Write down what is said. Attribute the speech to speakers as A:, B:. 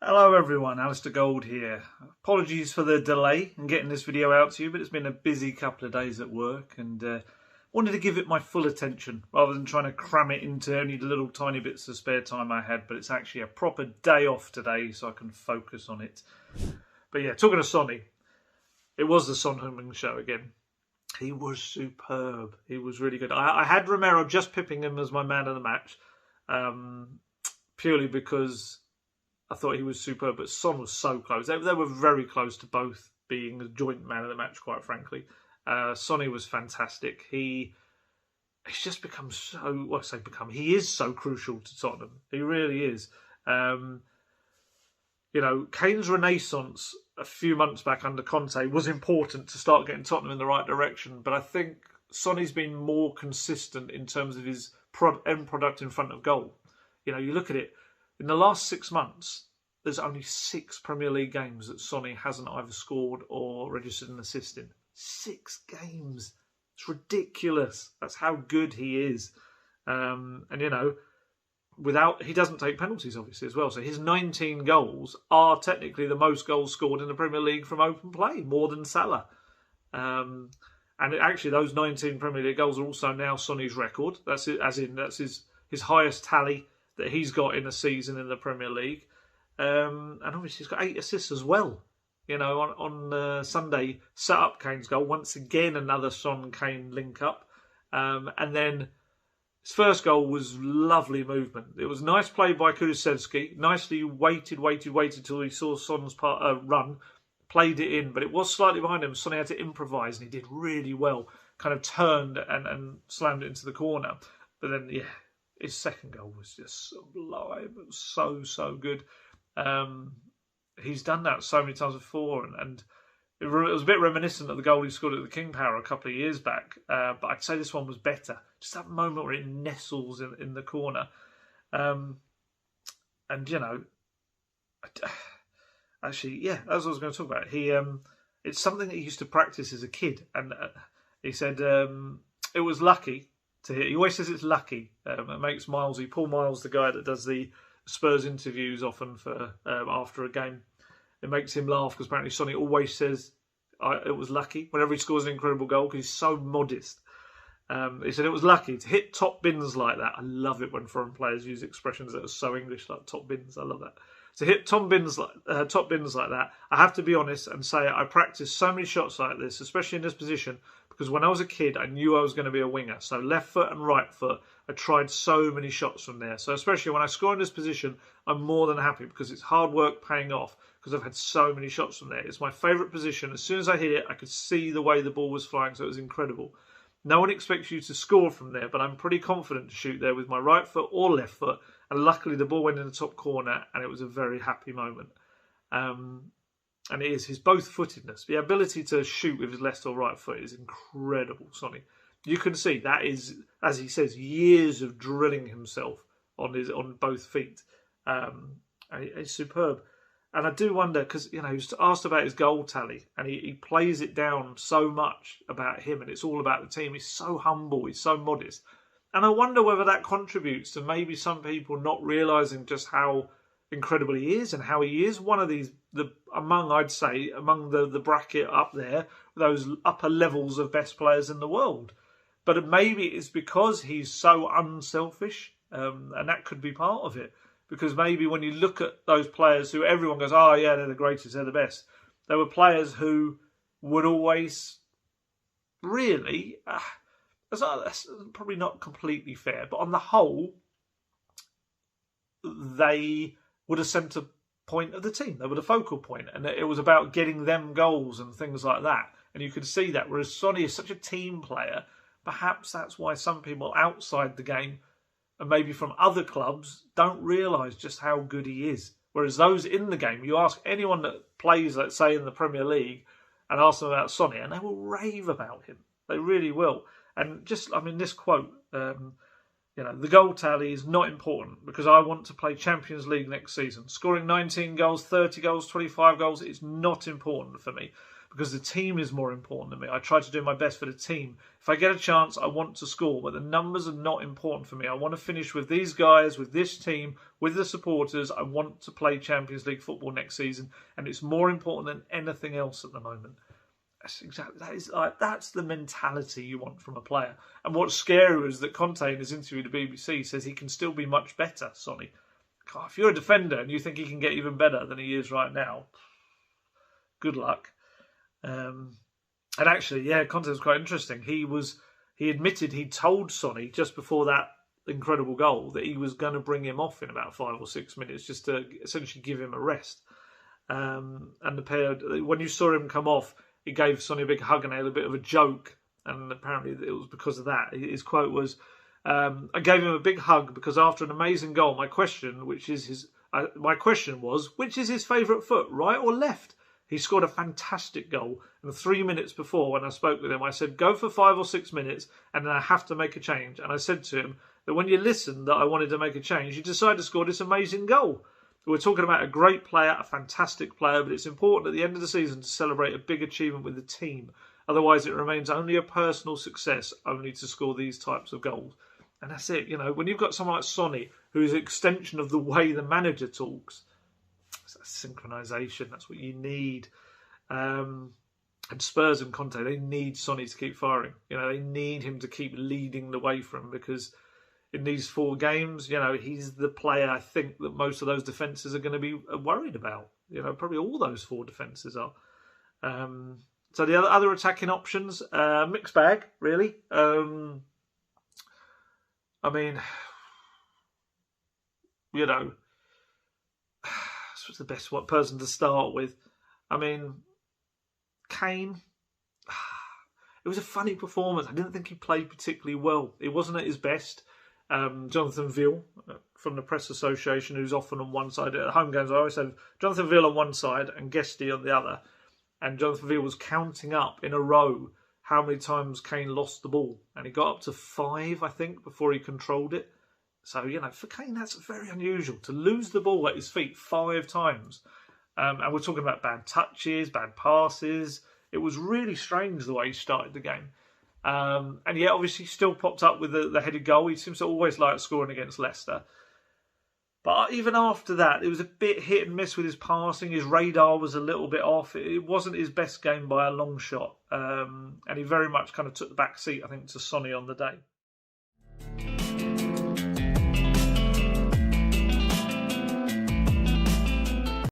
A: Hello everyone, Alistair Gold here. Apologies for the delay in getting this video out to you, but it's been a busy couple of days at work and wanted to give it my full attention rather than trying to cram it into only the little tiny bits of spare time I had, but it's actually a proper day off today so I can focus on it. But yeah, talking of Sonny, it was the Son Heung-min show again. He was superb. He was really good. I had Romero just pipping him as my man of the match, purely because I thought he was superb, but Son was so close. They were very close to both being a joint man of the match, quite frankly. Sonny was fantastic. He's just become so, well, I say become, he is so crucial to Tottenham. He really is. You know, Kane's renaissance a few months back under Conte was important to start getting Tottenham in the right direction, but I think Sonny's been more consistent in terms of his end product in front of goal. You know, you look at it, in the last 6 months, there's only 6 Premier League games that Sonny hasn't either scored or registered an assist in. 6 games. It's ridiculous. That's how good he is. And, you know, he doesn't take penalties, obviously, as well. So his 19 goals are technically the most goals scored in the Premier League from open play, more than Salah. And actually, those 19 Premier League goals are also now Sonny's record. That's it, as in that's his highest tally that he's got in a season in the Premier League. And obviously he's got 8 assists as well. You know, on Sunday, set up Kane's goal. Once again, another Son-Kane link-up. And then his first goal was lovely movement. It was nice play by Kulusevski. Nicely waited till he saw Son's run. Played it in, but it was slightly behind him. Son had to improvise, and he did really well. Kind of turned and slammed it into the corner. But then, yeah, his second goal was just sublime. It was so good. He's done that so many times before, and it was a bit reminiscent of the goal he scored at the King Power a couple of years back. But I'd say this one was better. Just that moment where it nestles in the corner. And, you know, actually, yeah, that's what I was going to talk about. It's something that he used to practice as a kid. And he said it was lucky to hear. He always says it's lucky. It makes Paul Miles, the guy that does the Spurs interviews often for after a game, it makes him laugh because apparently Sonny always says it was lucky whenever he scores an incredible goal because he's so modest. He said it was lucky to hit top bins like that. I love it when foreign players use expressions that are so English, like top bins. I love that. To hit top bins like that, I have to be honest and say I practiced so many shots like this, especially in this position, because when I was a kid, I knew I was going to be a winger. So left foot and right foot, I tried so many shots from there. So especially when I score in this position, I'm more than happy because it's hard work paying off because I've had so many shots from there. It's my favourite position. As soon as I hit it, I could see the way the ball was flying, so it was incredible. No one expects you to score from there, but I'm pretty confident to shoot there with my right foot or left foot. And luckily, the ball went in the top corner, and it was a very happy moment. And it is his both-footedness. The ability to shoot with his left or right foot is incredible, Sonny. You can see that is, as he says, years of drilling himself on both feet. It's superb. And I do wonder, because he was asked about his goal tally, and he plays it down so much about him, and it's all about the team. He's so humble, he's so modest. And I wonder whether that contributes to maybe some people not realising just how incredible he is and how he is one of these, among the bracket up there, those upper levels of best players in the world. But maybe it's because he's so unselfish, and that could be part of it. Because maybe when you look at those players who everyone goes, oh yeah, they're the greatest, they're the best. There were players who would always really... That's probably not completely fair, but on the whole, they were the centre point of the team. They were the focal point, and it was about getting them goals and things like that. And you could see that, whereas Sonny is such a team player, perhaps that's why some people outside the game, and maybe from other clubs, don't realise just how good he is. Whereas those in the game, you ask anyone that plays, let's say, in the Premier League, and ask them about Sonny, and they will rave about him. They really will. And this quote, the goal tally is not important because I want to play Champions League next season. Scoring 19 goals, 30 goals, 25 goals is not important for me because the team is more important to me. I try to do my best for the team. If I get a chance, I want to score, but the numbers are not important for me. I want to finish with these guys, with this team, with the supporters. I want to play Champions League football next season, and it's more important than anything else at the moment. That's the mentality you want from a player. And what's scary is that Conte, in his interview to BBC, says he can still be much better, Sonny. God, if you're a defender and you think he can get even better than he is right now, good luck. And actually, yeah, Conte was quite interesting. He admitted he told Sonny just before that incredible goal that he was going to bring him off in about 5 or 6 minutes just to essentially give him a rest. And the pair, when you saw him come off, he gave Sonny a big hug and they had a bit of a joke. And apparently it was because of that. His quote was, I gave him a big hug because after an amazing goal, my question was, which is his favourite foot, right or left? He scored a fantastic goal. And 3 minutes before, when I spoke with him, I said, go for 5 or 6 minutes and then I have to make a change. And I said to him that when you listened that I wanted to make a change, you decided to score this amazing goal. We're talking about a great player, a fantastic player, but it's important at the end of the season to celebrate a big achievement with the team. Otherwise, it remains only a personal success only to score these types of goals. And that's it. You know, when you've got someone like Sonny, who is an extension of the way the manager talks, that's synchronisation. That's what you need. And Spurs and Conte, they need Sonny to keep firing. You know, they need him to keep leading the way for them because in these 4 games, you know, he's the player I think that most of those defences are going to be worried about. You know, probably all those 4 defences are. So the other attacking options, mixed bag, really. I mean, you know, what's the best person to start with? I mean, Kane. It was a funny performance. I didn't think he played particularly well. It wasn't at his best. Jonathan Veal from the Press Association, who's often on one side at home games, I always said Jonathan Veal on one side and Guesty on the other. And Jonathan Veal was counting up in a row how many times Kane lost the ball. And he got up to 5, I think, before he controlled it. So, you know, for Kane, that's very unusual to lose the ball at his feet 5 times. And we're talking about bad touches, bad passes. It was really strange the way he started the game. And yet, obviously, still popped up with the headed goal. He seems to always like scoring against Leicester. But even after that, it was a bit hit and miss with his passing. His radar was a little bit off. It wasn't his best game by a long shot. And he very much kind of took the back seat, I think, to Sonny on the day.